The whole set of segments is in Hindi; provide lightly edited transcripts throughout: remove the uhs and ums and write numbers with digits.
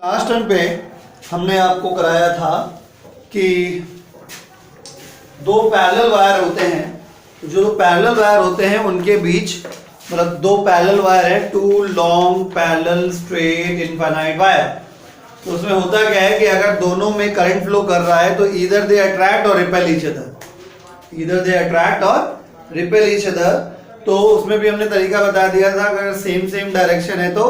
लास्ट टर्न पे हमने आपको कराया था कि दो पैरेलल वायर होते हैं। तो जो पैरेलल वायर होते हैं उनके बीच मतलब दो पैरेलल वायर है, two long parallel straight infinite wire. तो उसमें होता क्या है कि अगर दोनों में करंट फ्लो कर रहा है तो ईदर दे अट्रैक्ट और रिपेल ईच अदर, तो उसमें भी हमने तरीका बता दिया था। अगर सेम डायरेक्शन है तो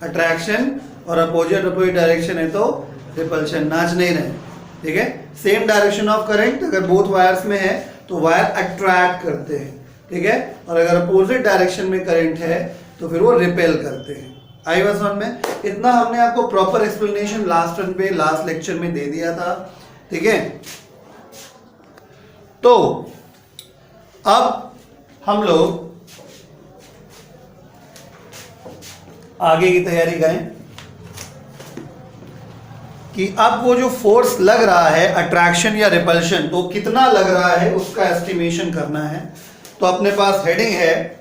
अट्रैक्शन और अपोजिट डायरेक्शन है तो रिपल्शन, नाच नहीं रहे, ठीक है। सेम डायरेक्शन ऑफ करंट अगर बोथ वायर्स में है तो वायर अट्रैक्ट करते हैं, ठीक है, और अगर अपोजिट डायरेक्शन में करंट है तो फिर वो रिपेल करते हैं। आई बात समझ में? इतना हमने आपको प्रॉपर एक्सप्लेनेशन लास्ट टर्न पे लास्ट लेक्चर में दे दिया था, ठीक है। तो अब हम लोग आगे की तैयारी करें कि अब वो जो फोर्स लग रहा है अट्रैक्शन या रिपल्शन, तो कितना लग रहा है उसका एस्टिमेशन करना है। तो अपने पास हेडिंग है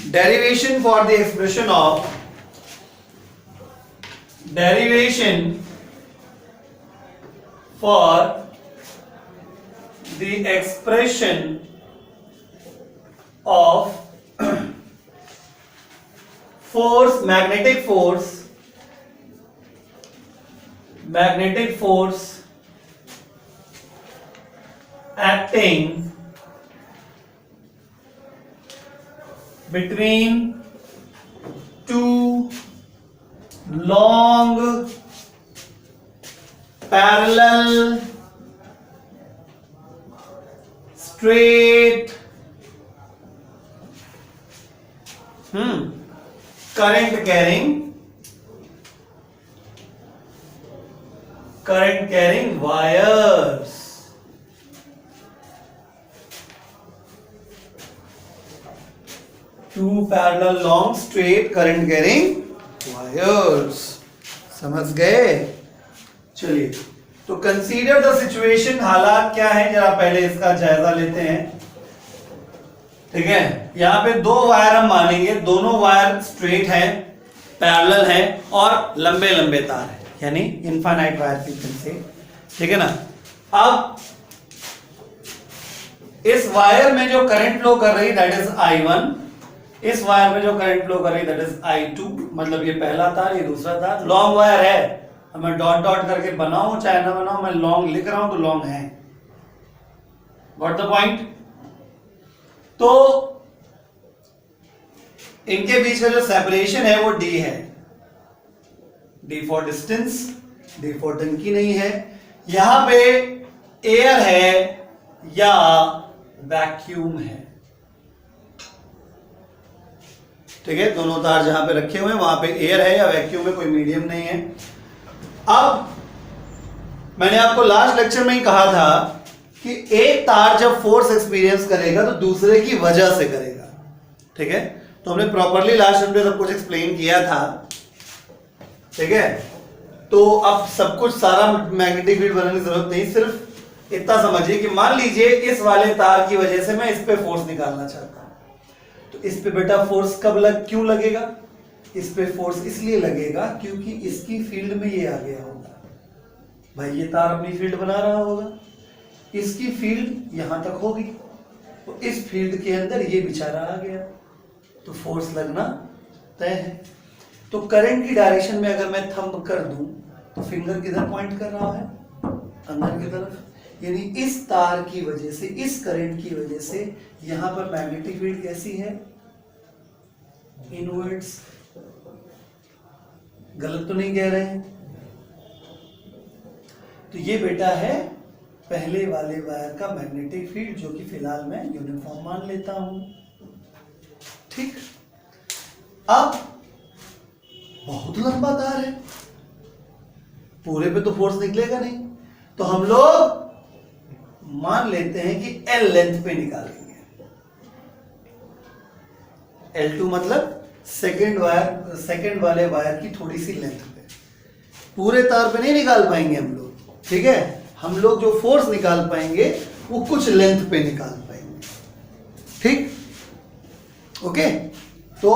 derivation for the expression of force, magnetic force acting between two long parallel straight current carrying wires. Two parallel long straight current carrying wires. समझ गए? चलिए, तो कंसीडर द सिचुएशन, हालात क्या है जरा पहले इसका जायजा लेते हैं, ठीक है। यहां पे दो वायर हम मानेंगे, दोनों वायर स्ट्रेट है, पैरेलल है और लंबे लंबे तार है, यानी इनफाइनाइट वायर सीक्वेंस से, ठीक है ना। अब इस वायर में जो करंट फ्लो कर रही दैट इज I1, इस वायर में जो करंट फ्लो कर रही दैट इज I2, मतलब ये पहला तार ये दूसरा तार। लॉन्ग वायर है, अब मैं डॉट डॉट करके बनाऊं चाहे ना बनाऊं, मैं लॉन्ग लिख रहा हूं तो लॉन्ग है। Got the point? तो इनके बीच का जो सेपरेशन है वो D है, D for distance, D for टंकी नहीं है। यहां पे एयर है या वैक्यूम है, ठीक है। दोनों तार जहां पे रखे हुए हैं वहां पे एयर है या वैक्यूम है, कोई मीडियम नहीं है। अब मैंने आपको लास्ट लेक्चर में ही कहा था कि एक तार जब फोर्स एक्सपीरियंस करेगा तो दूसरे की वजह से करेगा, ठीक है। तो हमने प्रॉपरली लास्ट टाइम पे सब कुछ एक्सप्लेन किया था, ठीक है। तो अब सब कुछ सारा मैग्नेटिक फील्ड बनाने की जरूरत नहीं, सिर्फ इतना समझिए कि मान लीजिए इस वाले तार की वजह से मैं इस पे फोर्स निकालना चाहता हूं, तो इस पे बेटा फोर्स क्यों लगेगा? इस पे फोर्स इसलिए लगेगा क्योंकि इसकी फील्ड में ये आ गया होगा। भाई ये तार अपनी फील्ड बना रहा होगा, इसकी फील्ड यहां तक होगी, तो इस फील्ड के अंदर ये बेचारा आ गया, तो फोर्स लगना तय है। तो करंट की डायरेक्शन में अगर मैं थंब कर दूं तो फिंगर किधर पॉइंट कर रहा है? अंदर की तरफ, यानी इस तार की वजह से, इस करंट की वजह से यहां पर मैग्नेटिक फील्ड कैसी है? इनवर्ड्स। गलत तो नहीं कह रहे हैं? तो ये बेटा है पहले वाले वायर का मैग्नेटिक फील्ड, जो कि फिलहाल मैं यूनिफॉर्म मान लेता हूं, ठीक। अब बहुत लंबा तार है, पूरे पे तो फोर्स निकलेगा नहीं, तो हम लोग मान लेते हैं कि L लेंथ पे निकालेंगे। L2 मतलब सेकंड वाले वायर की थोड़ी सी लेंथ पे, पूरे तार पे नहीं निकाल पाएंगे हम लोग, ठीक है। हम लोग जो फोर्स निकाल पाएंगे वो कुछ लेंथ पे निकाल पाएंगे, ठीक। ओके, तो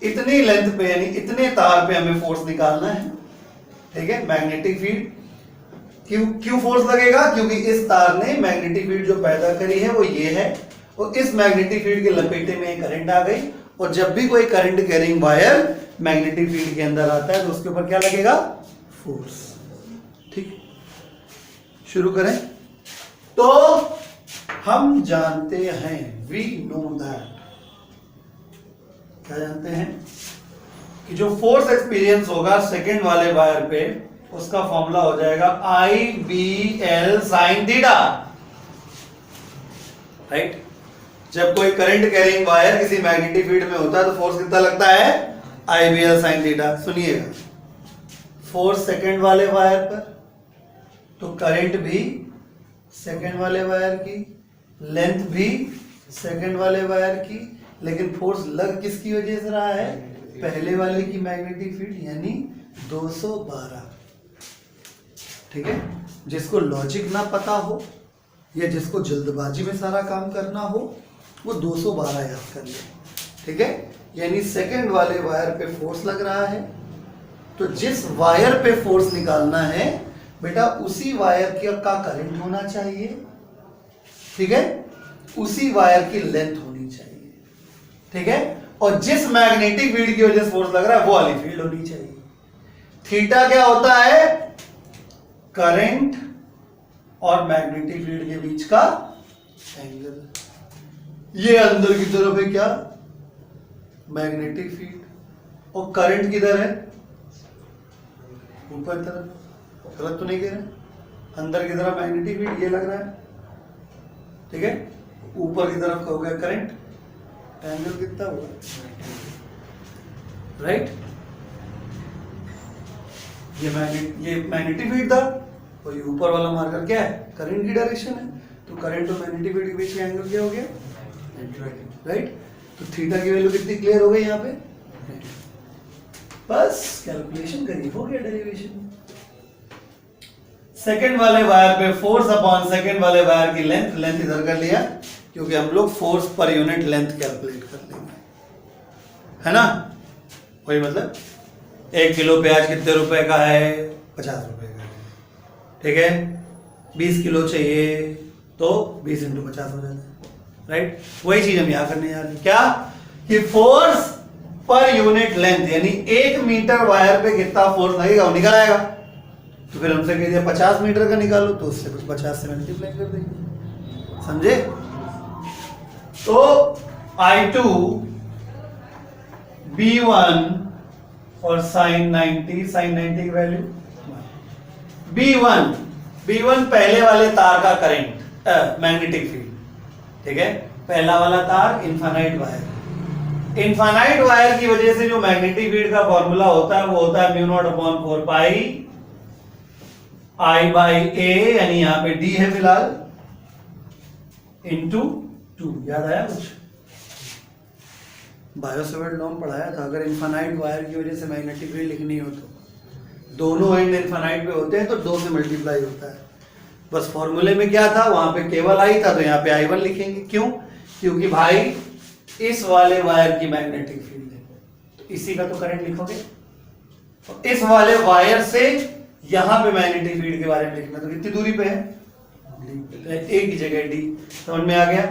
इतनी लेंथ पे यानी इतने तार पे हमें फोर्स निकालना है, ठीक है। मैग्नेटिक फील्ड क्यों फोर्स लगेगा, क्योंकि इस तार ने मैग्नेटिक फील्ड जो पैदा करी है वो ये है, और इस मैग्नेटिक फील्ड के लपेटे में करंट आ गई, और जब भी कोई current carrying wire magnetic field के अंदर आता है तो उसके ऊपर क्या लगेगा, फोर्स। ठीक, शुरू करें। तो हम जानते हैं, वी नो दैट, क्या जानते हैं कि जो फोर्स एक्सपीरियंस होगा सेकंड वाले वायर पे, उसका फॉर्मूला हो जाएगा I B L sine theta, right. जब कोई करंट कैरिंग वायर किसी मैग्नेटिक फील्ड में होता है तो फोर्स कितना लगता है, I B L sine theta. सुनिएगा, फोर्स सेकंड वाले वायर पर तो करंट भी सेकंड वाले वायर की, लेंथ भी सेकंड वाले वायर की, लेकिन फोर्स लग किसकी वजह से रहा है, पहले वाले की मैग्नेटिक फील्ड यानी 212। ठीक है, जिसको लॉजिक ना पता हो या जिसको जल्दबाजी में सारा काम करना हो वो 212 याद कर ले। ठीक है, यानी सेकंड वाले वायर पे फोर्स लग रहा है, तो जिस वायर पे फोर्स निकालना है बेटा उसी वायर का करंट होना चाहिए। ठीक है, उसी वायर की लेंथ होनी चाहिए। ठीक है, और जिस मैग्नेटिक फील्ड की वजह से फोर्स लग रहा है वो वाली फील्ड होनी चाहिए। थीटा क्या होता है, करंट और मैग्नेटिक फील्ड के बीच का एंगल। ये अंदर की तरफ है क्या, मैग्नेटिक फील्ड, और करंट किधर है, ऊपर तरफ। गलत तो नहीं कह रहे, अंदर की तरफ मैग्नेटिक फील्ड ये लग रहा है, ठीक है, ऊपर की तरफ का हो गया करंट, एंगल कितना हुआ, राइट। ये मैग्नेटिक फील्ड था, और ये ऊपर वाला मार्कर क्या है, करंट की डायरेक्शन है, तो करंट और मैग्नेटिक फील्ड के बीच का एंगल क्या हो गया, राइट। तो थीटा की वैल्यू कितनी क्लियर हो गई यहाँ पे, बस कैलकुलेशन करिए, हो गया डेरिवेशन। सेकंड वाले वायर पे फोर्स अपॉन सेकंड वाले वायर की लेंथ, लेंथ इधर कर लिया क्योंकि हम लोग force per unit length calculate कर लेंगे, है ना। वही मतलब 1 किलो प्याज कितने रुपए का है, 50 रुपए का है। ठीक है, 20 किलो चाहिए तो 20 × 50 हो जाता है, राइट। वही चीज हम यहां करने जा रहे हैं, क्या कि फोर्स पर यूनिट लेंथ यानी 1 मीटर वायर पे कितना फोर्स लगेगा वो निकल आएगा। तो फिर हमसे कह दिया 50 मीटर का निकालो, तो उससे कुछ 50 से मल्टीप्लाई कर देंगे, समझे। तो I2 B1 और sin 90 की वैल्यू B1 पहले वाले तार का करंट, मैग्नेटिक फील्ड। ठीक है, पहला वाला तार इनफाइनाइट वायर, इनफाइनाइट वायर की वजह से जो मैग्नेटिक फील्ड का फॉर्मूला होता है वो होता है μ0/4 पाई I/A, यानी यहां पे D है फिलहाल, इंटू 2। याद आया कुछ, बायोसेवर्ट लॉ में पढ़ाया था, अगर इनफाइनाइट वायर की वजह से मैग्नेटिक फील्ड लिखनी हो तो दोनों एंड इनफाइनाइट पे होते हैं तो 2 से मल्टीप्लाई होता है। बस फॉर्मूले में क्या था, वहां पे केवल I था तो यहाँ पे I1 लिखेंगे। क्यों, क्योंकि भाई इस वाले वायर की मैग्नेटिक फील्ड है तो इसी का तो करंट लिखोगे, तो इस वाले वायर से यहां पे मैग्नेटिक फील्ड के बारे में लिखना, तो कितनी दूरी पे है, एक की जगह D। समझ में आ गया,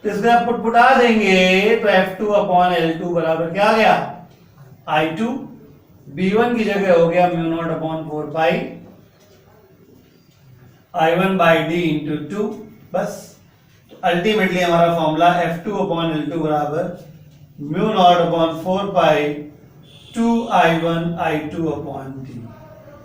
तो इसमें आप पुटा देंगे तो F2/L2 बराबर क्या आ गया, I2 B1 की जगह हो गया μ0/4 पाई I1/D × 2। बस अल्टीमेटली हमारा फॉर्मूला F2/L2 बराबर μ0/4 पाई 2I1I2/D।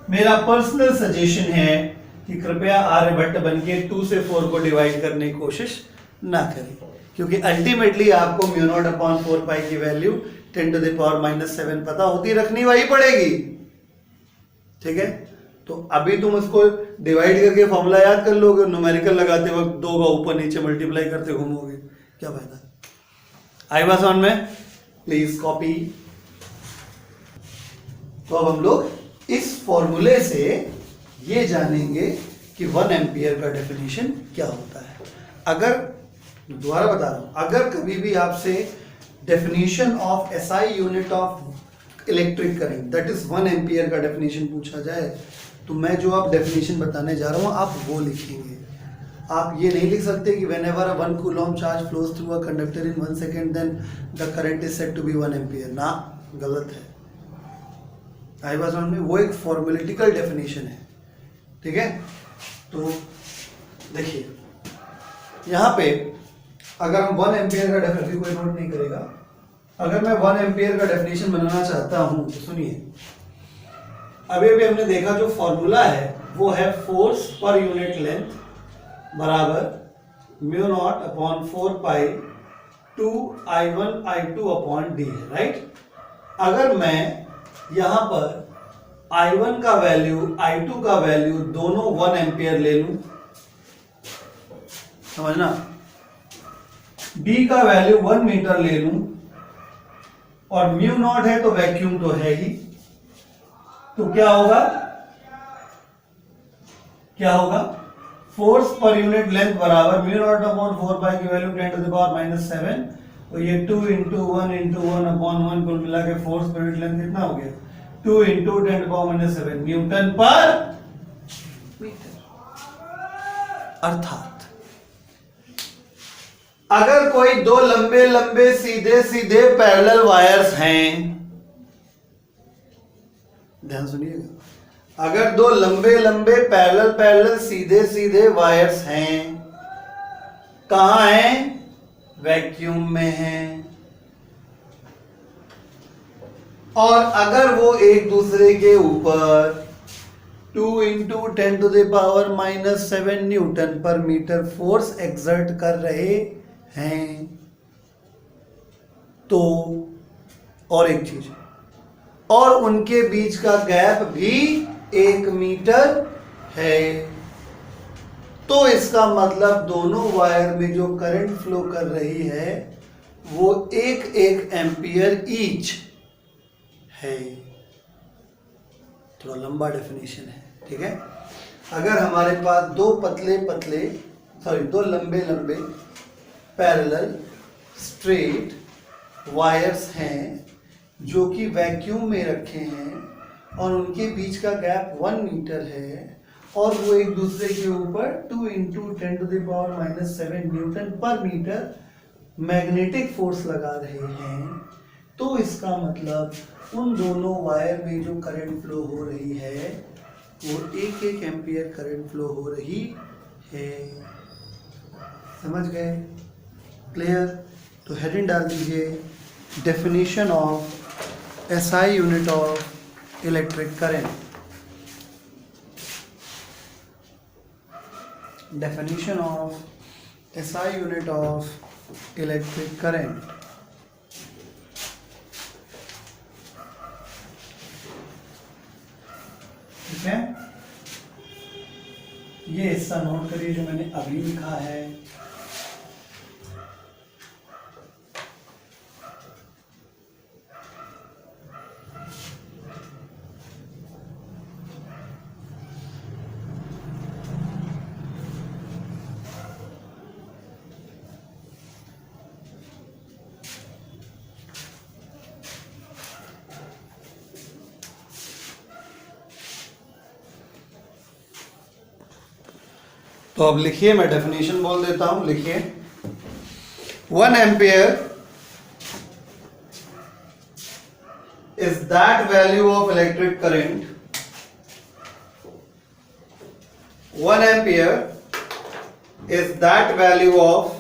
मेरा पर्सनल सजेशन है कि कृपया आर्यभट्ट बनके 2 से 4 को डिवाइड करने की कोशिश ना करें, क्योंकि अल्टीमेटली आपको μ0/4 पाई की वैल्यू 10⁻⁻7 पता होती, रखनी वही पड़ेगी। ठीक है, तो अभी तुम उसको डिवाइड करके फॉर्मूला याद कर लोगे, न्यूमेरिकल लगाते वक्त 2 का ऊपर नीचे मल्टीप्लाई करते घूमोगे, क्या फायदा। आई बात समझ में, प्लीज कॉपी। तो अब हम लोग इस फॉर्मूले से ये जानेंगे कि 1 एम्पियर का डेफिनेशन क्या होता है। अगर दोबारा बता रहा हूं, अगर कभी भी आपसे definition of SI unit of electric current, that is 1 ampere का डेफिनेशन पूछा जाए तो मैं जो आप डेफिनेशन बताने जा रहा हूँ आप वो लिखेंगे। आप ये नहीं लिख सकते कि whenever a 1 coulomb charge flows through a conductor in 1 second then the current is said to be 1 ampere। ना, गलत है। आई बात समझ में? वो एक फॉर्मेलिटिकल डेफिनेशन है, ठीक है। तो देखिए यहाँ पे अगर हम 1 एम्पियर का डेफिनेशन, कोई नोट नहीं करेगा, अगर मैं 1 एम्पियर का डेफिनेशन बनाना चाहता हूँ तो सुनिए, अभी अभी हमने देखा जो फॉर्मूला है वो है फोर्स पर यूनिट लेंथ बराबर म्यू नॉट अपॉन 4 पाई 2 I1 I2 अपॉन डी है, राइट। अगर मैं यहां पर I1 का वैल्यू I2 का वैल्यू दोनों 1 एम्पियर ले लूं, समझना, डी का वैल्यू 1 मीटर ले लूं और म्यू नॉट है तो वैक्यूम तो है ही, तो क्या होगा, क्या होगा, फोर्स पर यूनिट लेंथ बराबर म्यू नॉट अपॉन 4 पाई की वैल्यू 10 टू द पावर -7, तो ये 2 × 1 × 1 अपॉन 1 कुल मिला के फोर्स पर यूनिट लेंथ कितना हो गया, 2 × 10 टू द पावर -7 न्यूटन पर मीटर। अर्थात अगर कोई दो लंबे लंबे सीधे सीधे पैरेलल वायर्स हैं, ध्यान सुनिएगा, अगर दो लंबे लंबे पैरेलल सीधे सीधे वायर्स हैं, कहां हैं, वैक्यूम में हैं, और अगर वो एक दूसरे के ऊपर 2 × 10 टू द पावर -7 न्यूटन पर मीटर फोर्स एक्सर्ट कर रहे हैं, तो और एक चीज, और उनके बीच का गैप भी 1 मीटर है, तो इसका मतलब दोनों वायर में जो करंट फ्लो कर रही है वो 1 एम्पियर ईच है। थोड़ा लंबा डेफिनेशन है, ठीक है। अगर हमारे पास दो लंबे लंबे पैरेलल स्ट्रेट वायर्स हैं जो कि वैक्यूम में रखे हैं और उनके बीच का गैप 1 मीटर है और वो एक दूसरे के ऊपर 2 × 10 टू द पावर -7 न्यूटन पर मीटर मैग्नेटिक फोर्स लगा रहे हैं, तो इसका मतलब उन दोनों वायर में जो करंट फ्लो हो रही है वो 1 एम्पियर करंट फ्लो हो रही है। समझ गए? क्लियर? तो हेडिंग डाल दीजिए, definition of SI unit of electric current. Definition of SI unit of electric current। ठीक है, ये हिस्सा नोट करिए जो मैंने अभी लिखा है। तो अब लिखिए, मैं डेफिनेशन बोल देता हूं, लिखिए 1 ampere is that value of electric current, 1 ampere is that value of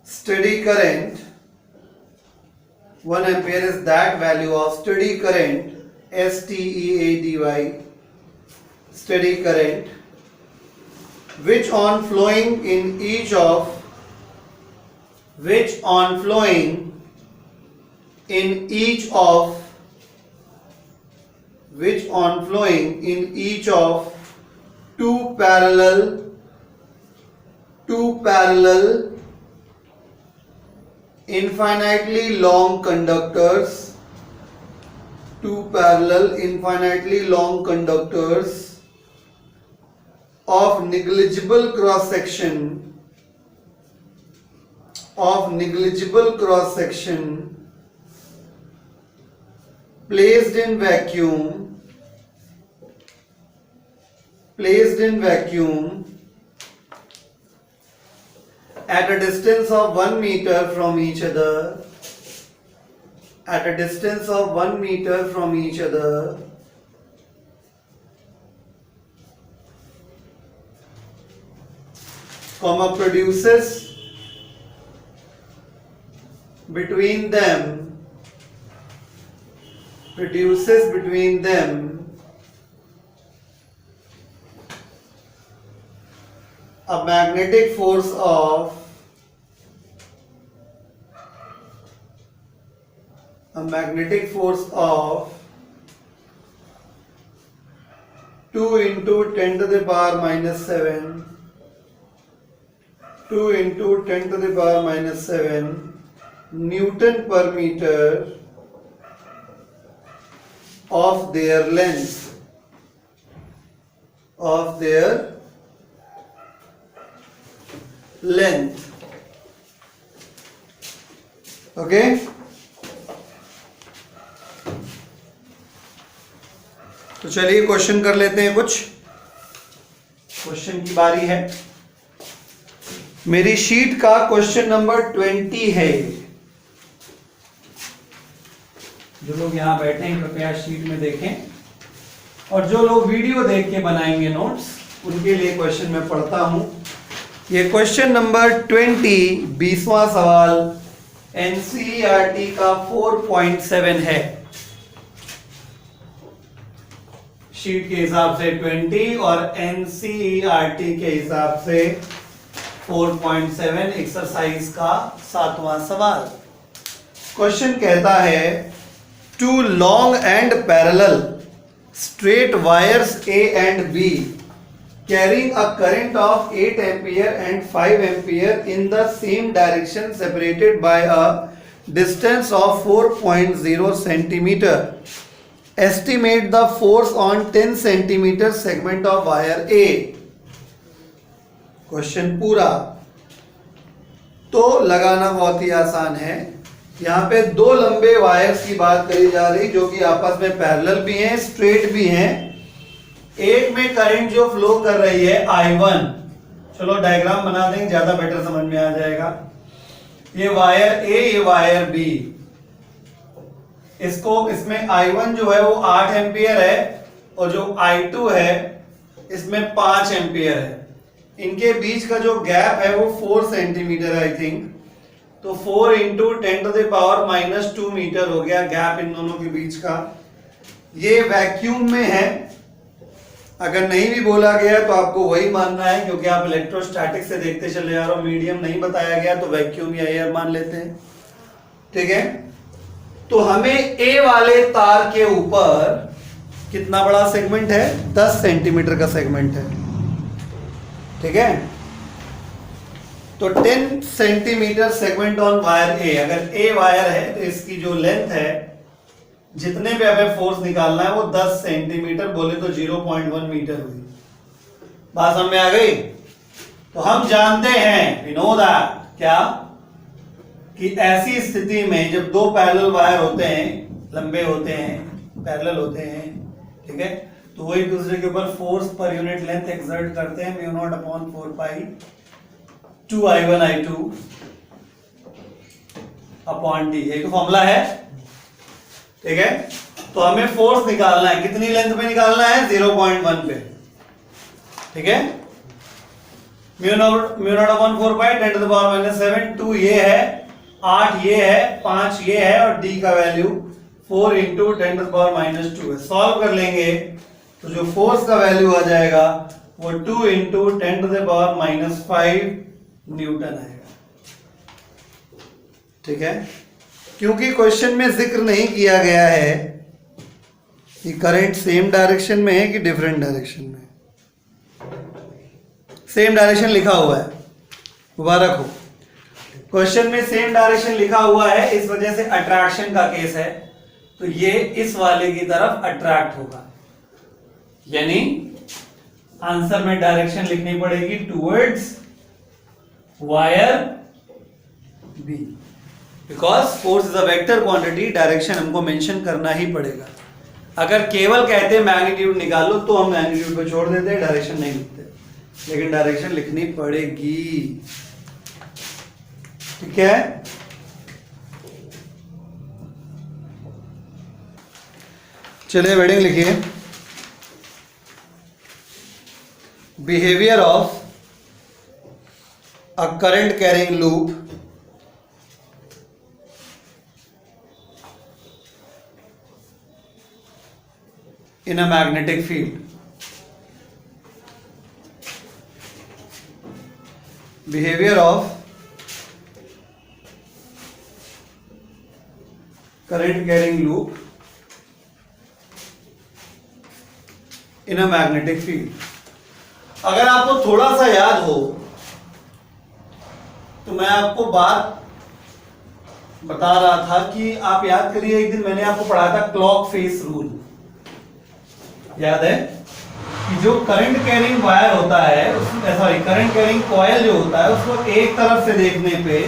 steady current, 1 ampere is that value of steady current, STEADY, steady current, which on flowing in each of two parallel infinitely long conductors of negligible cross section of negligible cross section placed in vacuum at a distance of 1 meter from each other, comma, produces between them a magnetic force of 2 into 10 to the power minus 7 Newton per meter of their length. Okay? तो चलिए क्वेश्चन कर लेते हैं कुछ। क्वेश्चन की बारी है। मेरी शीट का क्वेश्चन नंबर 20 है। जो लोग यहां बैठे हैं कृपया शीट में देखें, और जो लोग वीडियो देख के बनाएंगे नोट्स, उनके लिए क्वेश्चन मैं पढ़ता हूं। ये क्वेश्चन नंबर 20 20वां सवाल एनसीईआरटी का 4.7 है। शीट के हिसाब से 20 और एनसीईआरटी के हिसाब से 4.7, एक्सरसाइज का 7वां सवाल। क्वेश्चन कहता है two long and parallel straight wires A and B carrying a current of 8 ampere and 5 ampere in the same direction separated by a distance of 4.0 centimeter. Estimate the force on 10 centimeter segment of wire A. Question पूरा। तो लगाना बहुत ही आसान है। यहाँ पे दो लंबे वायर्स की बात करी जा रही जो कि आपस में पैरेलल भी हैं, स्ट्रेट भी हैं। एक में करंट जो फ्लो कर रही है I1, चलो डायग्राम बना देंगे, ज्यादा बेटर समझ में आ जाएगा। ये वायर A, ये वायर B। इसमें I1 जो है वो 8 एम्पियर है और जो I2 है इसमें 5 एम्पियर है। इनके बीच का जो गैप है वो 4 सेंटीमीटर है आई थिंक। तो 4 into 10 to the power minus 2 metre हो गया गैप इन दोनों के बीच का। ये वैक्यूम में है। अगर नहीं भी बोला गया तो आपको वही मानना है, क्योंकि आप इलेक्ट्रोस्टैटिक से देखते चले जा रहे हो, मीडियम नहीं बताया गया तो वैक्यूम या एयर मान लेते हैं। ठीक है, तो हमें ए वाले तार के ऊपर कितना बड़ा सेगमेंट है? 10 सेंटीमीटर का सेगमेंट है। ठीक है, तो 10 सेंटीमीटर सेगमेंट ऑन वायर ए। अगर ए वायर है तो इसकी जो लेंथ है, जितने पे हमें फोर्स निकालना है वो 10 सेंटीमीटर, बोले तो 0.1 मीटर हुई। बात समझ में आ गई? तो हम जानते हैं, वी नो दैट, क्या कि ऐसी स्थिति में जब दो पैरेलल वायर होते हैं, लंबे होते हैं, पैरेलल होते हैं, ठीक है, तो वो एक दूसरे के ऊपर force per unit length exert करते हैं। म्यू नॉट अपॉन 4 पाई 2I1 I2 अपॉन डी। एक फॉर्मूला है। ठीक है, तो हमें फोर्स निकालना है, कितनी लेंथ पे निकालना है? 0.1 पे। ठीक है, mu naught upon 4 pi 10 to the power minus 7, 2 ये है, 8 ये है, 5 ये है और डी का value 4 into 10 to the power minus 2 है। सॉल्व कर लेंगे तो जो फोर्स का वैल्यू आ जाएगा वो 2 into 10 to the power minus 5 newton आएगा। ठीक है, क्योंकि क्वेश्चन में जिक्र नहीं किया गया है कि करंट सेम डायरेक्शन में है कि डिफरेंट डायरेक्शन में। सेम डायरेक्शन लिखा हुआ है, मुबारक हो। क्वेश्चन में सेम डायरेक्शन लिखा हुआ है, इस वजह से अट्रैक्शन का केस है, तो ये इस वाले की तरफ अट्रैक्ट होगा, यानी आंसर में डायरेक्शन लिखनी पड़ेगी towards wire B, because force is a vector quantity, direction हमको मेंशन करना ही पड़ेगा। अगर केवल कहते मैग्नीट्यूड निकालो तो हम मैग्नीट्यूड पे छोड़ देते, डायरेक्शन नहीं लिखते, लेकिन डायरेक्शन लिखनी पड़ेगी। ठीक है, चलिए हेडिंग लिखिए, behaviour of a current carrying loop in a magnetic field. Behavior of current carrying loop in a magnetic field. अगर आपको थोड़ा सा याद हो तो मैं आपको बात बता रहा था कि आप याद करिए, एक दिन मैंने आपको पढ़ाया था क्लॉक फेस रूल। याद है कि जो करंट कैरिंग वायर होता है, सॉरी करंट कैरिंग कॉइल जो होता है, उसको एक तरफ से देखने पे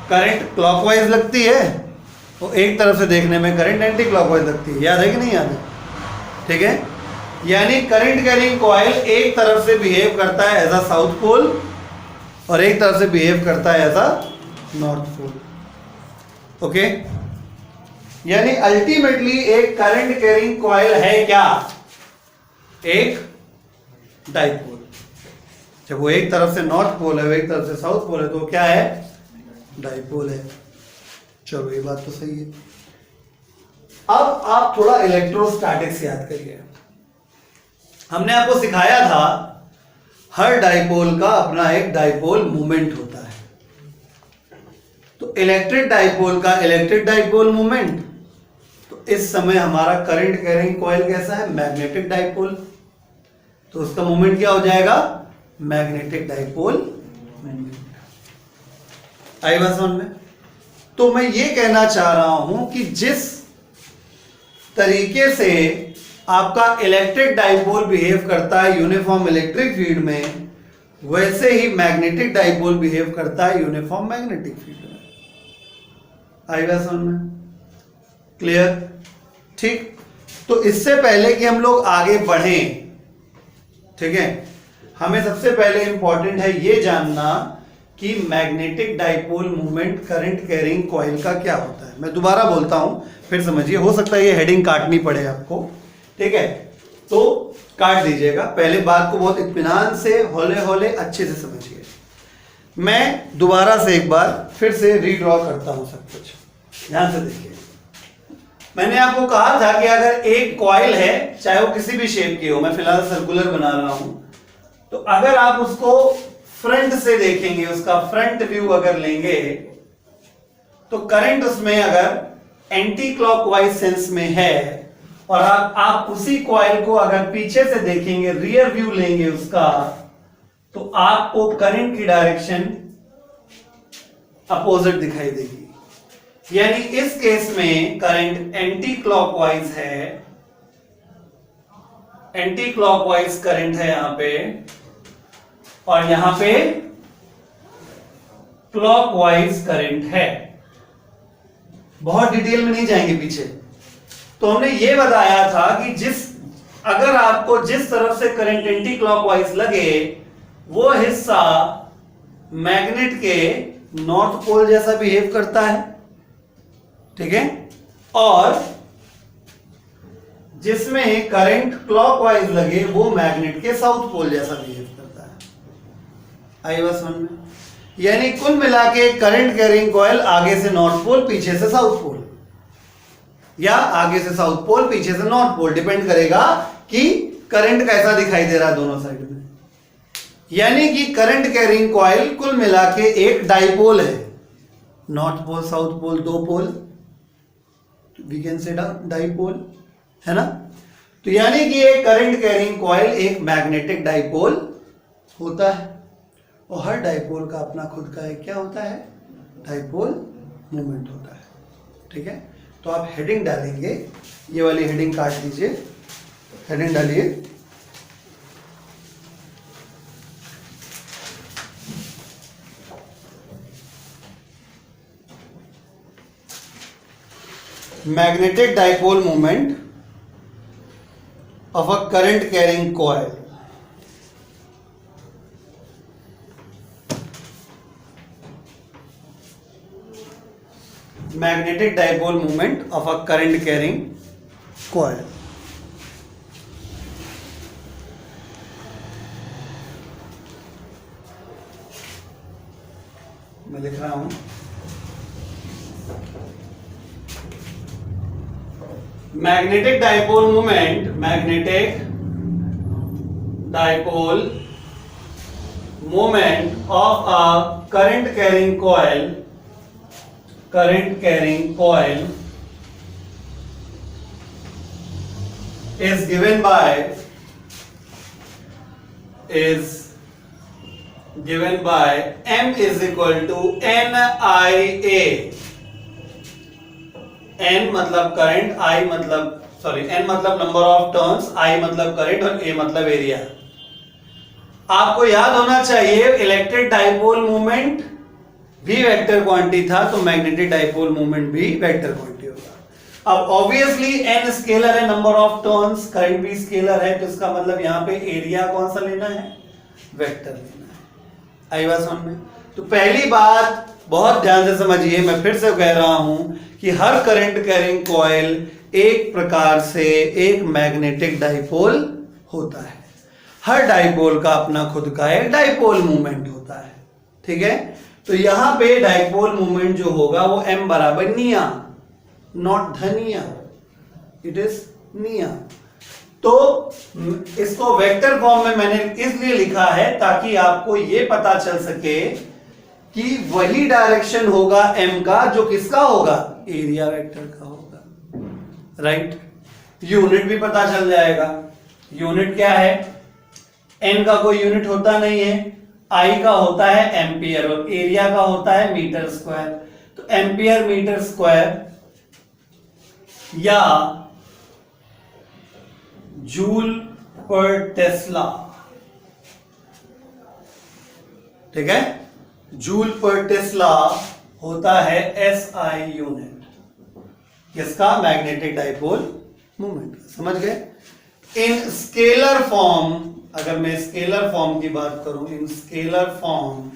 करंट क्लॉकवाइज लगती है, तो एक तरफ से देखने में करंट एंटी क्लॉकवाइज लगती है। याद है कि नहीं याद है? ठीक है, यानी करंट कैरिंग कॉइल एक तरफ से बिहेव करता है एज अ साउथ पोल और एक तरफ से बिहेव करता है as a north pole. Okay, यानी अल्टीमेटली एक करंट कैरिंग कॉइल है क्या? एक डाइपोल। जब वो एक तरफ से नॉर्थ पोल है, वो एक तरफ से साउथ पोल है, तो क्या है? डाइपोल है। चलो ये बात तो सही है। अब आप थोड़ा इलेक्ट्रोस्टैटिक्स याद करिए। हमने आपको सिखाया था हर डाइपोल का अपना एक डाइपोल मोमेंट होता है। तो इलेक्ट्रिक डाइपोल का इलेक्ट्रिक डाइपोल मोमेंट, तो इस समय हमारा करंट कैरिंग कॉइल कैसा है? मैग्नेटिक डाइपोल, तो उसका मोमेंट क्या हो जाएगा? Magnetic dipole moment. आई बात समझ में? तो मैं ये कहना चाह रहा हूं कि जिस तरीके से आपका इलेक्ट्रिक डाइपोल बिहेव करता है यूनिफॉर्म इलेक्ट्रिक फील्ड में, वैसे ही मैग्नेटिक डाइपोल बिहेव करता है यूनिफॉर्म मैग्नेटिक फील्ड में। आई बात समझ में? क्लियर? ठीक, तो इससे पहले कि हम लोग आगे बढ़ें, ठीक है, हमें सबसे पहले इंपॉर्टेंट है ये जानना कि magnetic dipole movement current carrying coil का क्या होता है। मैं दोबारा बोलता हूं, फिर समझिए। हो सकता है ये हेडिंग काटनी पड़े आपको, ठीक है, तो काट दीजिएगा। पहले बात को बहुत इत्मीनान से, हौले हौले अच्छे से समझिए। मैं दोबारा से एक बार फिर से रीड्रॉ करता हूं सब कुछ, ध्यान से देखिए। मैंने आपको कहा था कि अगर एक कॉइल है, चाहे वो किसी भी शेप की हो, मैं फिलहाल सर्कुलर बना रहा हूं, तो अगर आप उसको फ्रंट से देखेंगे, उसका फ्रंट व्यू अगर लेंगे, तो करंट उसमें अगर एंटी क्लॉकवाइज सेंस में है, और आप उसी कॉइल को अगर पीछे से देखेंगे, रियर व्यू लेंगे उसका, तो आपको करंट की डायरेक्शन अपोजिट दिखाई देगी। यानी इस केस में करंट एंटी क्लॉकवाइज है, एंटी क्लॉकवाइज करंट है यहां पे, और यहां पे क्लॉकवाइज करंट है। बहुत डिटेल में नहीं जाएंगे पीछे। तो हमने ये बताया था कि अगर आपको जिस तरफ से करंट एंटी क्लॉकवाइज लगे, वो हिस्सा मैग्नेट के नॉर्थ पोल जैसा बिहेव करता है, ठीक है, और जिसमें करंट क्लॉकवाइज लगे, वो मैग्नेट के साउथ पोल जैसा बिहेव करता है। आई बात समझ में? यानी कुल मिला के करंट कैरिंग कॉइल आगे से नॉर्थ पोल, पीछे से साउथ पोल, या आगे से साउथ पोल, पीछे से नॉर्थ पोल, डिपेंड करेगा कि करंट कैसा दिखाई दे रहा है दोनों साइड में। यानी कि करंट कैरिंग कॉइल कुल मिला के एक डाइपोल है, नॉर्थ पोल साउथ पोल, दो पोल, वी कैन से डाइपोल, है ना? तो यानी कि एक करंट कैरिंग कॉइल एक मैग्नेटिक डाइपोल होता है, और हर डाइपोल का अपना खुद का एक क्या होता है? डाइपोल मूवमेंट होता है, ठीक है। तो आप हेडिंग डालेंगे, ये वाली हेडिंग काट दीजिए, हेडिंग डालिए, magnetic dipole moment of a current carrying coil magnetic dipole moment of a current carrying coil. मैं लिख रहा हूं magnetic dipole moment, magnetic dipole moment of a current carrying coil, current carrying coil is given by m is equal to NIA. n मतलब करंट, I मतलब n मतलब नंबर ऑफ टर्न्स, I मतलब करंट और A मतलब एरिया। आपको याद होना चाहिए इलेक्ट्रिक डाइपोल मोमेंट भी वेक्टर क्वांटिटी था, तो मैग्नेटिक डाइपोल मोमेंट भी वेक्टर क्वांटिटी होगा। अब ऑब्वियसली n स्केलर है, नंबर ऑफ टर्न्स, करंट भी स्केलर है, तो इसका मतलब यहां पे एरिया कौन सा लेना है, वेक्टर लेना है। आई बात समझ में? तो पहली बात बहुत ध्यान से समझिए, मैं फिर से कह रहा हूं कि हर करंट कैरिंग कॉइल एक प्रकार से एक मैग्नेटिक डाइपोल होता है। हर डाइपोल का अपना खुद का एक डाइपोल मोमेंट होता है, ठीक है। तो यहां पे डाइपोल मोमेंट जो होगा वो m बराबर निया, नॉट धनिया, इट इज निया। तो इसको वेक्टर फॉर्म में मैंने इसलिए लिखा है ताकि आपको ये पता चल सके कि वही डायरेक्शन होगा m का जो किसका होगा, एरिया वेक्टर का होगा, राइट। यूनिट भी पता चल जाएगा। यूनिट क्या है, n का कोई यूनिट होता नहीं है, I का होता है एम्पियर और एरिया का होता है मीटर स्क्वायर। तो एम्पियर मीटर स्क्वायर या जूल पर टेस्ला, ठीक है, जूल पर टेस्ला होता है SI यूनिट, किसका, मैग्नेटिक डाइपोल मोमेंट। समझ गए? इन स्केलर फॉर्म, अगर मैं स्केलर फॉर्म की बात करूं, इन स्केलर फॉर्म,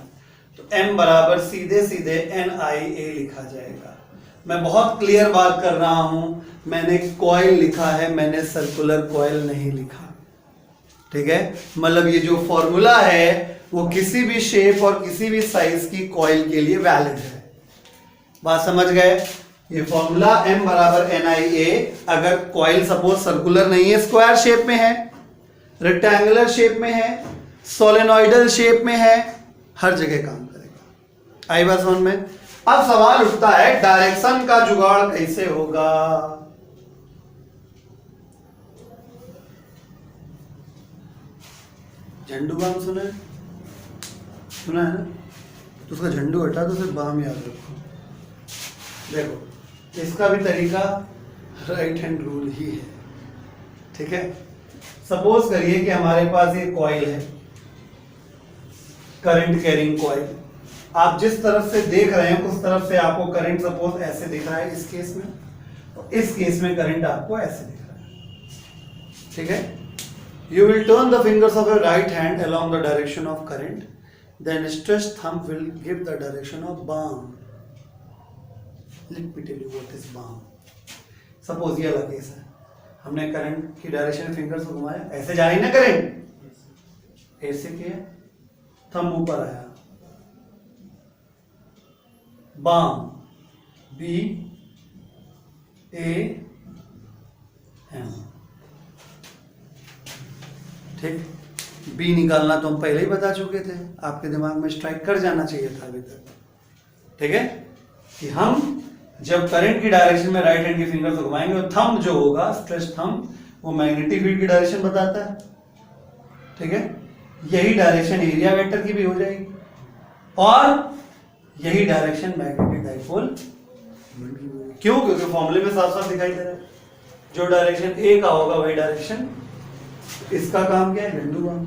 तो m बराबर सीधे सीधे NIA लिखा जाएगा। मैं बहुत क्लियर बात कर रहा हूं, मैंने कॉइल लिखा है, मैंने सर्कुलर कॉइल नहीं लिखा, ठीक है। मतलब ये जो फॉर्मूला है वो किसी भी शेप और किसी भी साइज की कॉइल के लिए वैलिड है। बात समझ गए? ये फॉर्मूला m बराबर NIA, अगर कॉइल सपोज सर्कुलर नहीं है, स्क्वायर शेप में है, रेक्टेंगुलर शेप में है, सोलेनॉइडल शेप में है, हर जगह काम करेगा। आई बात समझ में? अब सवाल उठता है डायरेक्शन का जुगाड़ कैसे होगा। झंडू बाम सुना है? सुना है ना? तो उसका झंडू हटा दो, सिर्फ बाम याद रखो। देखो इसका भी तरीका राइट हैंड रूल ही है, ठीक है। सपोज करिए कि हमारे पास ये कॉइल है, करंट कैरिंग कॉइल। आप जिस तरफ से देख रहे हैं उस तरफ से आपको करंट सपोज ऐसे दिख रहा है इस केस में, तो इस केस में करंट आपको ऐसे दिख रहा है, ठीक है। You will turn the fingers of your right hand along the direction of current, then stretched thumb will give the direction of balm. Let me tell you what is balm. Suppose ये वाला केस है, हमने करंट की डायरेक्शन में फिंगर्स को घुमाया, ऐसे जा रही ना करंट, ऐसे किया, थंब ऊपर आया, बाम, B A M, ठीक। बी निकालना तो हम पहले ही बता चुके थे, आपके दिमाग में स्ट्राइक कर जाना चाहिए था अभी तक, ठीक है, कि हम जब करंट की डायरेक्शन में राइट हैंड की फिंगर से घुमाएंगे और थंब जो होगा, स्ट्रेच थंब, वो मैग्नेटिक फील्ड की डायरेक्शन बताता है, ठीक है। यही डायरेक्शन एरिया वेक्टर की भी हो जाएगी और यही डायरेक्शन मैग्नेटिक डाइपोल मोमेंट की होगी। क्यों? क्योंकि फॉर्मूले में साफ साफ दिखाई दे रहा है, जो डायरेक्शन ए का होगा वही डायरेक्शन, इसका काम क्या है, झंडू बाम,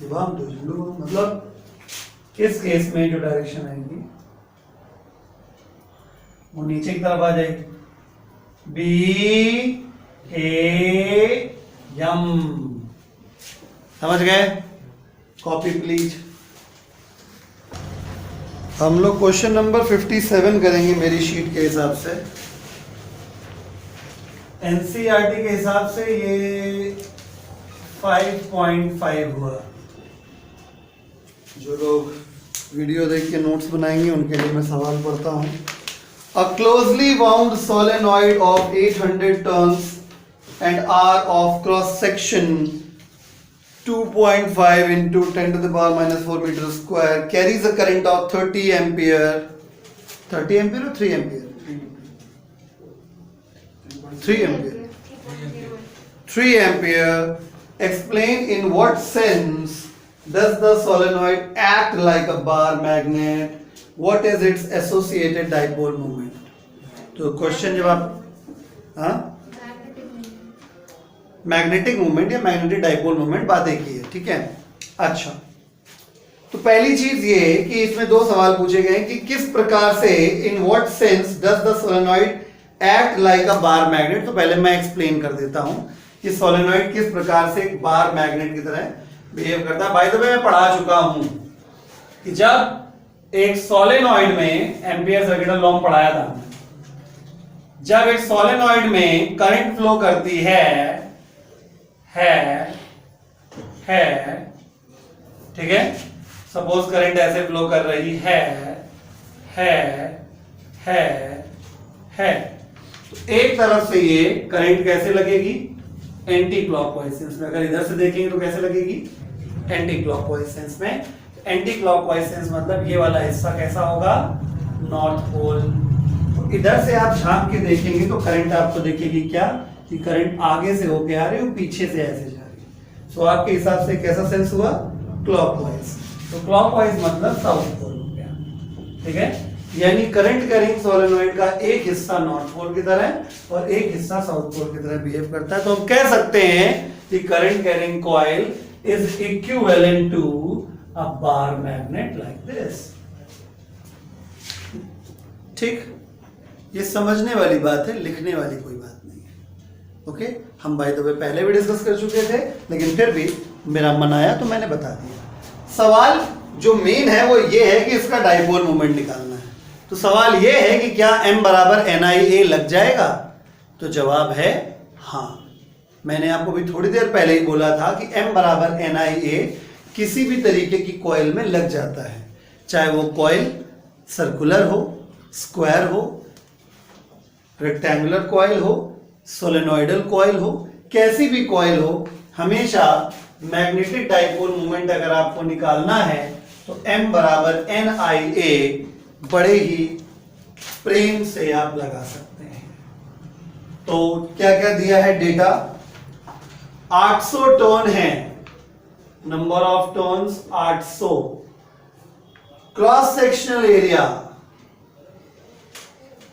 बाम तो झंडू बाम। मतलब इस केस में जो डायरेक्शन आएगी वो नीचे की तरफ आ जाएगी, बी ए यम। समझ गए? Copy please. हम लोग क्वेश्चन नंबर 57 करेंगे मेरी शीट के हिसाब से। एनसीईआरटी के हिसाब से ये 5.5 हुआ। जो लोग वीडियो देख के नोट्स बनाएंगे उनके लिए मैं सवाल पढ़ता हूं। A closely wound solenoid of 800 turns and R of cross section 2.5 into 10 to the power minus 4 meters square carries a current of 30 ampere. 30 ampere or 3 ampere? 3 ampere. 3 ampere. Explain in what sense does the solenoid act like a bar magnet? What is its associated dipole moment? तो क्वेश्चन जब आप मैग्नेटिक मूवमेंट या मैग्नेटिक डाइपोल मूवमेंट बातें की है, ठीक है। अच्छा, तो पहली चीज ये है कि इसमें दो सवाल पूछे गए कि किस प्रकार से, in what sense does the solenoid act like a bar magnet. तो पहले मैं एक्सप्लेन कर देता हूं कि सोलेनॉइड किस प्रकार से एक बार मैग्नेट की तरह बिहेव करता है। बाय द वे मैं पढ़ा चुका हूं कि जब एक सोलेनॉइड में एम्पियर सर्किटल लॉ पढ़ाया था, जब एक सोलेनॉइड में करंट फ्लो करती है ठीक है, सपोज करंट ऐसे फ्लो कर रही है तो एक तरफ से ये करंट कैसे लगेगी, एंटी क्लॉकवाइज सेंस में। अगर इधर से देखेंगे तो कैसे लगेगी, एंटी क्लॉकवाइज सेंस में। एंटी क्लॉकवाइज सेंस मतलब ये वाला हिस्सा कैसा होगा, नॉर्थ पोल। तो इधर से आप झांक के देखेंगे तो करंट आपको दिखेगी क्या, कि करंट आगे से होके आ रही है, पीछे से ऐसे जा रही है। तो आपके हिसाब से कैसा सेंस हुआ, क्लॉकवाइज। तो क्लॉकवाइज मतलब साउथ पोल हो गया, ठीक है। यानी करंट कैरिंग सोलेनॉइड का एक हिस्सा नॉर्थ पोल की तरह और एक हिस्सा साउथ पोल की तरह बिहेव करता है। तो हम कह सकते हैं कि current carrying coil is equivalent to a bar magnet like this. ठीक, ये समझने वाली बात है, लिखने वाली कोई बात नहीं है। ओके, हम बाय द वे पहले भी डिस्कस कर चुके थे, लेकिन फिर भी मेरा मन आया तो मैंने बता दिया। सवाल जो मेन है वो ये है कि इसका डाइपोल मोमेंट निकालना है। तो सवाल ये है कि क्या M बराबर NIA लग जाएगा? तो जवाब है हाँ। मैंने आपको भी थोड़ी देर पहले ही बोला था कि M बराबर NIA किसी भी तरीके की कॉइल में लग जाता है, चाहे वो कॉइल सर्कुलर हो, स्क्वायर हो, रेक्टेंगुलर कॉइल हो, सोलेनॉइडल कॉइल हो, कैसी भी कॉइल हो। हमेशा मैग्नेटिक डाइपोल मोमेंट अगर आपको निकालना है तो M बराबर NIA बड़े ही प्रेम से आप लगा सकते हैं। तो क्या क्या दिया है डेटा, 800 टर्न है, number of turns 800, cross sectional area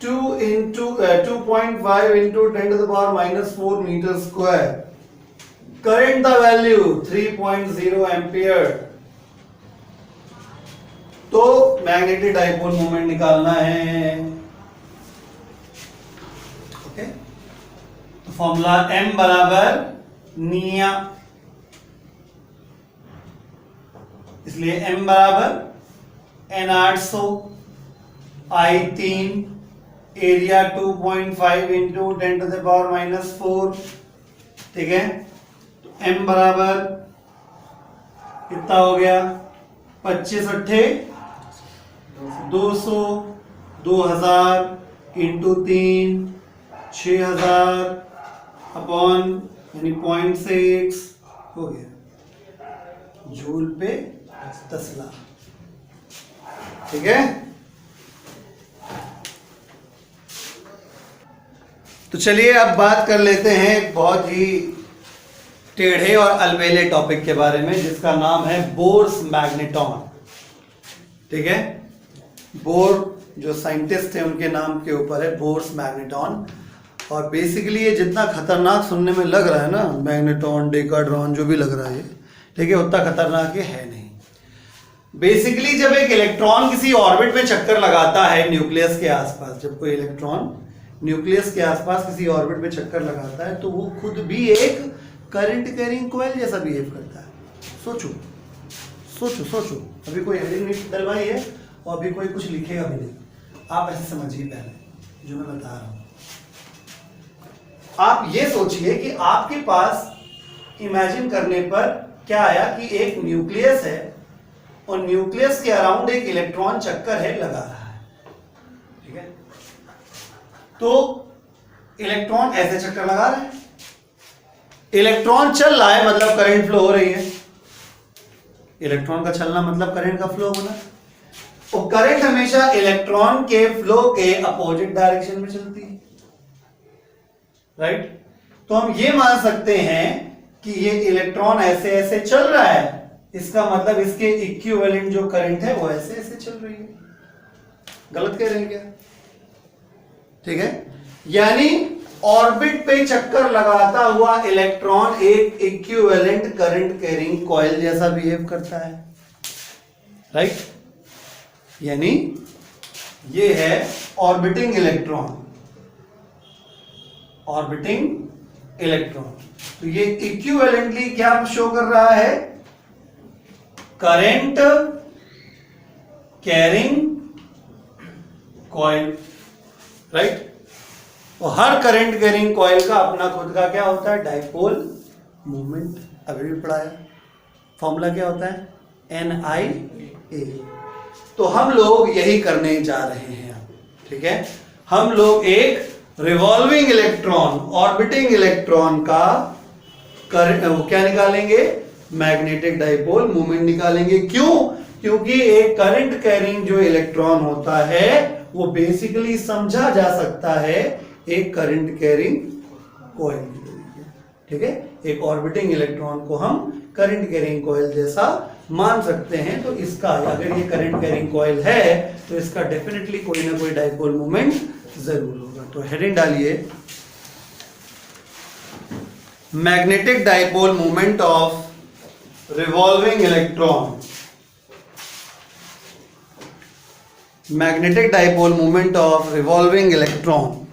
2.5 into 10 to the power minus 4 meter square, current the value 3.0 ampere। तो मैग्नेटिक डाइपोल मोमेंट निकालना है। ओके, तो फॉर्मूला M बराबर निया, इसलिए M बराबर N800, I3, area 2.5 into 10 to the power minus 4, ठीक है। तो M बराबर कितना हो गया, 25 अट्ठे 200, 2000 इंटू 3 6000 अपॉन यानी 0.6 हो गया जूल पे तस्ला, ठीक है। तो चलिए अब बात कर लेते हैं एक बहुत ही टेढ़े और अलबेले टॉपिक के बारे में, जिसका नाम है बोर्स मैग्नेटॉन, ठीक है। बोर जो साइंटिस्ट थे उनके नाम के ऊपर है बोर्स मैग्नेटॉन। और बेसिकली ये जितना खतरनाक सुनने में लग रहा है ना, मैग्नेटॉन, डेकाड्रॉन, जो भी लग रहा है ये, ठीक है, उतना खतरनाक ये है नहीं। बेसिकली जब एक इलेक्ट्रॉन किसी ऑर्बिट में चक्कर लगाता है न्यूक्लियस के आसपास, जब कोई इलेक्ट्रॉन न्यूक्लियस के आसपास किसी ऑर्बिट पे चक्कर लगाता है तो वो खुद भी एक करंट कैरिंग कॉइल जैसा बिहेव करता है। सोचो सोचो सोचो, अभी कोई हेडिंग नहीं डलवाई है और अभी कोई कुछ लिखेगा भी नहीं, आप ऐसे समझिए पहले जो मैं बता रहा हूं। आप ये सोचिए कि आपके पास इमेजिन करने पर क्या आया कि एक न्यूक्लियस है और न्यूक्लियस के अराउंड एक इलेक्ट्रॉन चक्कर है लगा रहा है, ठीक है। तो इलेक्ट्रॉन ऐसे चक्कर लगा रहा है, इलेक्ट्रॉन चल रहा है मतलब करंट फ्लो हो रही है, इलेक्ट्रॉन का चलना मतलब करंट का फ्लो होना, और करंट हमेशा इलेक्ट्रॉन के फ्लो के अपोजिट डायरेक्शन में चलती है, राइट। तो हम ये मान सकते हैं कि ये इलेक्ट्रॉन ऐसे ऐसे चल रहा है, इसका मतलब इसके इक्विवेलेंट जो करंट है वो ऐसे ऐसे चल रही है। गलत कह रहे हैं क्या? ठीक है, यानी ऑर्बिट पे चक्कर लगाता हुआ इलेक्ट्रॉन एक इक्विवेलेंट करंट कैरिंग कॉइल जैसा बिहेव करता है, राइट। यानी ये है ऑर्बिटिंग इलेक्ट्रॉन, ऑर्बिटिंग इलेक्ट्रॉन। तो ये इक्विवेलेंटली क्या शो कर रहा है? Current carrying coil, right. और हर करंट कैरिंग कॉइल का अपना खुद का क्या होता है? Dipole movement. अभी भी पढ़ाया, फॉर्मूला क्या होता है? NIA। तो हम लोग यही करने जा रहे हैं, ठीक है। हम लोग एक रिवॉल्विंग इलेक्ट्रॉन, ऑर्बिटिंग इलेक्ट्रॉन का क्या निकालेंगे? मैग्नेटिक डाइपोल मूवमेंट निकालेंगे। क्यों? क्योंकि एक करंट कैरिंग जो इलेक्ट्रॉन होता है वो बेसिकली समझा जा सकता है एक करंट कैरिंग कॉइल की तरीके, ठीक है। एक ऑर्बिटिंग इलेक्ट्रॉन को हम करंट कैरिंग कॉइल जैसा मान सकते हैं। तो इसका अगर ये करंट कैरिंग कॉइल है तो इसका डेफिनेटली कोई ना कोई डाइपोल मूवमेंट जरूर होगा। तो हेडिंग डालिए, magnetic dipole movement of revolving electron. Magnetic dipole movement of revolving electron.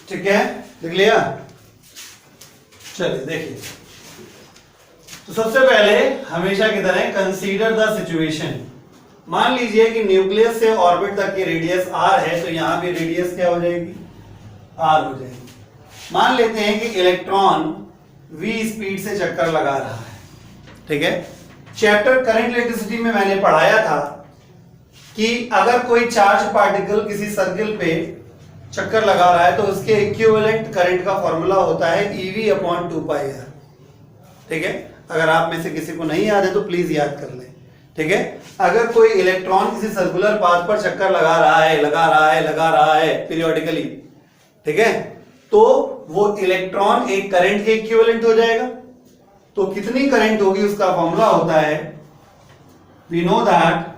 ठीक है, लिख लिया? चलिए देखिए, तो सबसे पहले हमेशा की तरह कंसीडर द सिचुएशन। मान लीजिए कि न्यूक्लियस से ऑर्बिट तक की रेडियस r है, तो यहां भी रेडियस क्या हो जाएगी? r हो जाएगी। मान लेते हैं कि इलेक्ट्रॉन v स्पीड से चक्कर लगा रहा है, ठीक है। चैप्टर करंट इलेक्ट्रिसिटी में मैंने पढ़ाया था कि अगर कोई चार्ज पार्टिकल किसी सर्किल पे चक्कर लगा रहा है तो उसके इक्विवेलेंट करंट का फॉर्मूला होता है EV/2πr, ठीक है। अगर आप में से किसी को नहीं याद है तो प्लीज याद कर लें, ठीक है। अगर कोई इलेक्ट्रॉन किसी सर्कुलर पाथ पर चक्कर लगा रहा है पीरियोडिकली, ठीक है, तो वो इलेक्ट्रॉन एक करंट के इक्विवेलेंट हो जाएगा। तो कितनी करंट होगी उसका फॉर्मूला होता है, we know that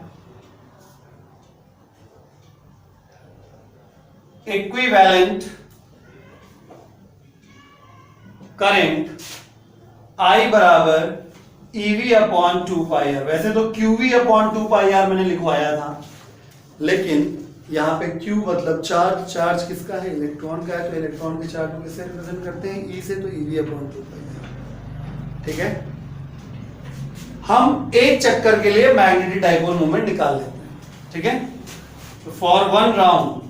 equivalent current I बराबर EV/2πr। वैसे तो QV/2πr मैंने लिखवाया था, लेकिन यहां पे Q मतलब चार्ज, चार्ज किसका है? इलेक्ट्रॉन का है। तो इलेक्ट्रॉन के चार्ज को किससे रिप्रेजेंट करते हैं? E से, तो EV/2πr, ठीक है। हम एक चक्कर के लिए मैग्नेटिक डाइपोल मूवमेंट निकाल लेते हैं, ठीक है। तो for one round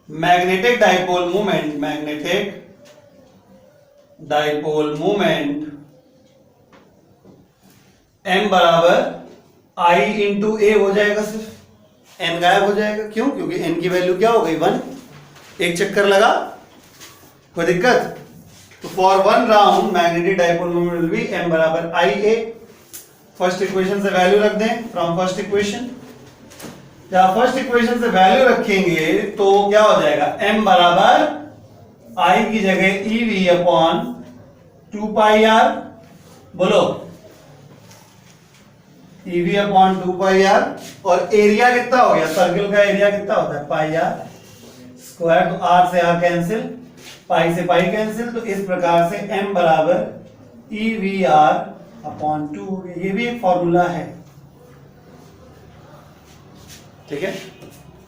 magnetic dipole movement m बराबर I इंटू a हो जाएगा, सिर्फ n गायब हो जाएगा। क्यों? क्योंकि n की वैल्यू क्या हो गई? 1। एक चक्कर लगा, कोई दिक्कत? तो for one round magnetic dipole movement will be m बराबर IA। फर्स्ट इक्वेशन से वैल्यू रख दें, फ्रॉम फर्स्ट इक्वेशन। या फर्स्ट इक्वेशन से वैल्यू रखेंगे तो क्या हो जाएगा? m बराबर I की जगह EV/2πr, बोलो EV/2πr। और एरिया कितना हो गया? सर्किल का एरिया कितना होता है? πr²। तो r से r कैंसिल, पाई से पाई कैंसिल, तो इस प्रकार से m बराबर EVR अपॉन 2 हो गया। ये भी एक फॉर्मूला है, ठीक है।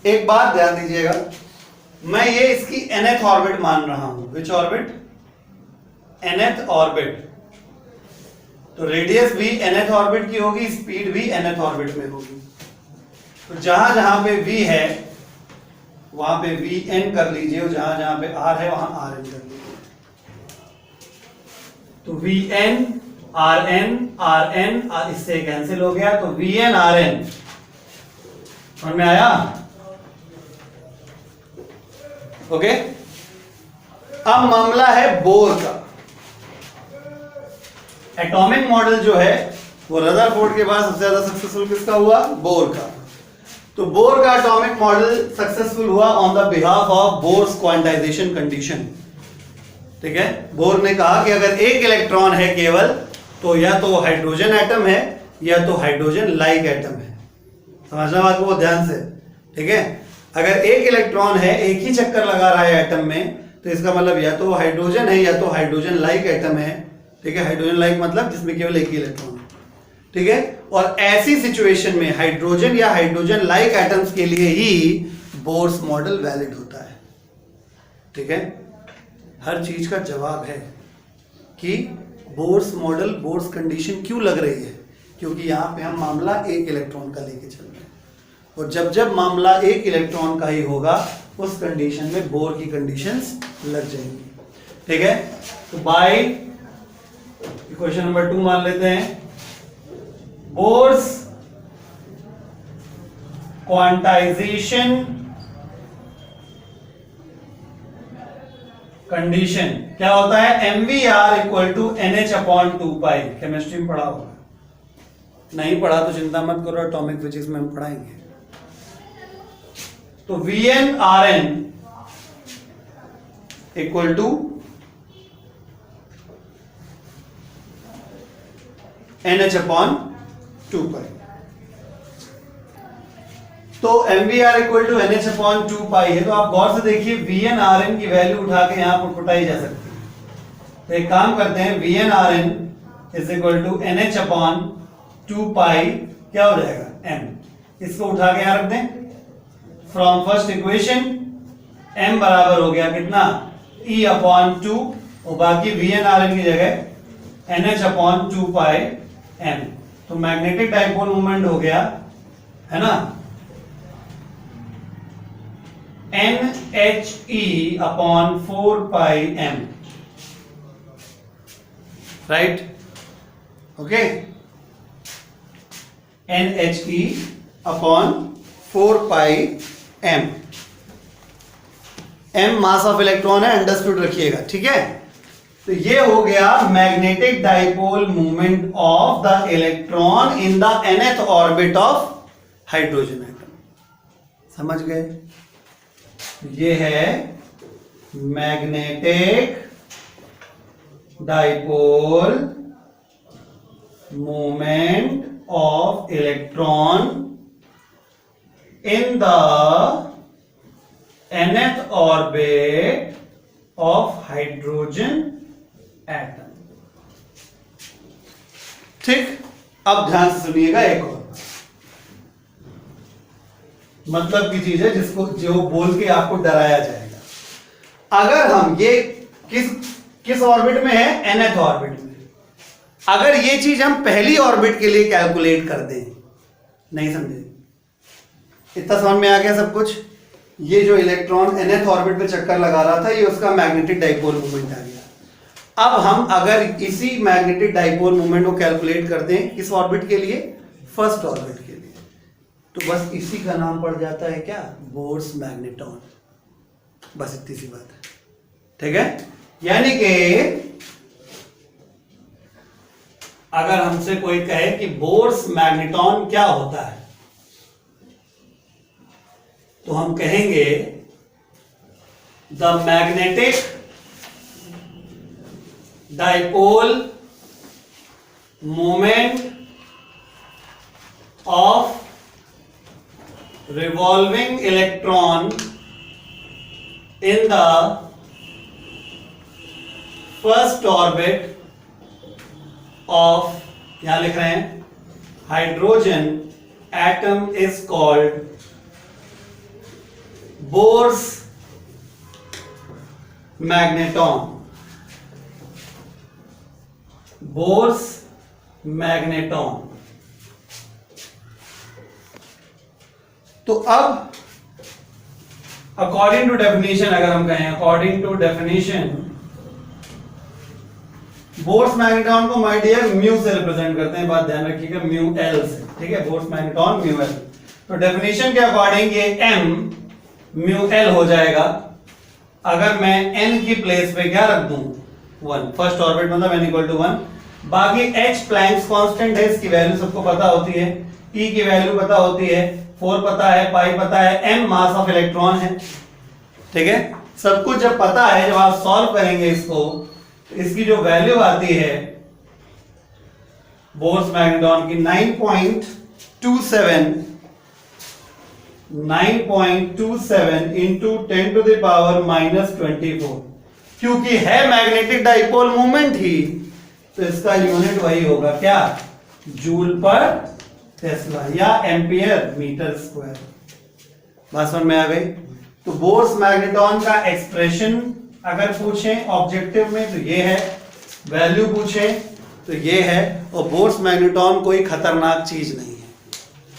एक बात ध्यान दीजिएगा, मैं ये इसकी nth ऑर्बिट मान रहा हूं। विच ऑर्बिट? nth orbit. तो रेडियस भी nth ऑर्बिट की होगी, स्पीड भी nth ऑर्बिट में होगी। तो जहां जहां पे v है वहां पे Vn कर लीजिए, और जहां जहां पे r है वहां Rn कर लीजिए। तो Vn Rn इससे कैंसिल हो गया, तो Vn Rn समझ में आया? ओके। अब मामला है बोर का। एटॉमिक मॉडल जो है वो रदरफोर्ड के बाद सबसे ज्यादा सक्सेसफुल किसका हुआ? बोर का। तो बोर का एटॉमिक मॉडल सक्सेसफुल हुआ on the behalf of bourse quantization condition, ठीक है। बोर ने कहा कि अगर एक इलेक्ट्रॉन है केवल, तो या तो हाइड्रोजन एटम है या तो हाइड्रोजन लाइक एटम है। समझना बात को ध्यान से, ठीक है। अगर एक इलेक्ट्रॉन है, एक ही चक्कर लगा रहा है एटम में, तो इसका मतलब या तो हाइड्रोजन है या तो हाइड्रोजन लाइक एटम है, ठीक है। हाइड्रोजन लाइक मतलब जिसमें केवल एक ही इलेक्ट्रॉन है, ठीक है। और ऐसी सिचुएशन में हाइड्रोजन या हाइड्रोजन लाइक एटम्स के लिए ही बोर्स मॉडल वैलिड होता है, ठीक है। हर चीज का जवाब है कि बोर्स मॉडल, बोर्स कंडीशन क्यों लग रही है, क्योंकि यहां पे हम मामला एक इलेक्ट्रॉन का लेके चल रहे हैं, और जब जब मामला एक इलेक्ट्रॉन का ही होगा उस कंडीशन में बोर की कंडीशंस लग जाएंगी, ठीक है। तो बाय क्वेश्चन नंबर 2 मान लेते हैं, बोर्स क्वांटाइजेशन कंडीशन क्या होता है? MVR equal to NH upon 2 chemistry में पढ़ा होगा, नहीं पढ़ा तो चिंता मत करो, एटॉमिक फिजिक्स में हम पढ़ाएंगे। तो Vn Rn equal to NH upon 2 तो MVR equal to NH upon 2 है। तो आप गौर से देखिए, Vn Rn की वैल्यू उठा के यहां पर पुटाई जा सकती है। तो एक काम करते हैं, Vn Rn is equal to NH upon 2 क्या हो जाएगा? m। इसको उठा के यहां रख दें। फ्रॉम फर्स्ट इक्वेशन m बराबर हो गया कितना? E अपॉन 2, और बाकी Vn Rn की जगह NH अपॉन 2 m। तो मैग्नेटिक डाइपोल मूवमेंट हो गया, है ना, NHE upon 4 m, right? Okay, NHE upon 4 m। m mass of electron है, अंडरस्टूड रखिएगा, ठीक है। तो ये हो गया magnetic dipole movement of the electron in the nth orbit of hydrogen atom. समझ गए? ये है magnetic dipole movement of electron in the nth orbit of hydrogen atom। ठीक, अब ध्यान से सुनिएगा, एक और मतलब की चीज है जिसको जो बोल के आपको डराया जाएगा। अगर हम ये किस ऑर्बिट में है? nth ऑर्बिट में। अगर ये चीज हम पहली ऑर्बिट के लिए कैलकुलेट कर दें, नहीं समझे? इतना समझ में आ गया सब कुछ? ये जो इलेक्ट्रॉन nth ऑर्बिट पे चक्कर लगा रहा था, ये उसका मैग्नेटिक डाइपोल मूवमेंट आ गया। अब हम अगर इसी मैग्नेटिक डाइपोल मूवमेंट को कैलकुलेट कर दें किस ऑर्बिट के लिए? फर्स्ट ऑर्बिट के लिए, तो बस इसी का नाम पड़ जाता है क्या? Bourse magneton. बस इतनी सी बात है, ठीक है। यानी कि अगर हमसे कोई कहे कि बोर्स मैग्नेटॉन क्या होता है, तो हम कहेंगे the magnetic dipole moment of revolving electron in the first orbit of, यहां लिख रहे हैं, hydrogen atom is called Bohr's magneton. Bohr's magneton. तो अब अकॉर्डिंग टू डेफिनेशन, अगर हम कहें according to definition, Bohr's magneton को माय डियर म्यू से रिप्रेजेंट करते हैं, बात ध्यान रखिएगा, म्यू एल से, ठीक है, बोर्स मैग्नेटॉन म्यू एल। तो डेफिनेशन के अकॉर्डिंग ये एम म्यू एल हो जाएगा अगर मैं एन की प्लेस पे क्या रख दूं, 1, फर्स्ट ऑर्बिट मतलब n इक्वल टू 1। बाकी h प्लैंक्स कांस्टेंट है, इसकी वैल्यू सबको पता होती है, e की वैल्यू पता होती है, 4 पता है, पाई पता है, m मास ऑफ इलेक्ट्रॉन है, ठीक है। सब कुछ जब पता है, जब आप सॉल्व करेंगे इसको, तो इसकी जो वैल्यू आती है बोर्स मैग्नेटॉन की 9.27 इंटू 10 टू द पावर -24, क्योंकि है मैग्नेटिक डाइपोल मोमेंट ही, तो इसका यूनिट वही होगा, क्या, जूल पर टेस्ला या एम्पियर मीटर स्क्वायर। बात समझ में आ गई। तो बोर्स मैग्नेटॉन का एक्सप्रेशन अगर पूछें ऑब्जेक्टिव में तो ये है, वैल्यू पूछें तो ये है, और बोर्स मैग्नेटॉन कोई खतरनाक चीज नहीं है,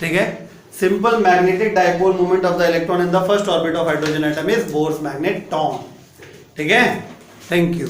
ठीक है। Simple magnetic dipole moment of the electron in the first orbit of hydrogen atom is bourse magneton, ठीक है। Thank you.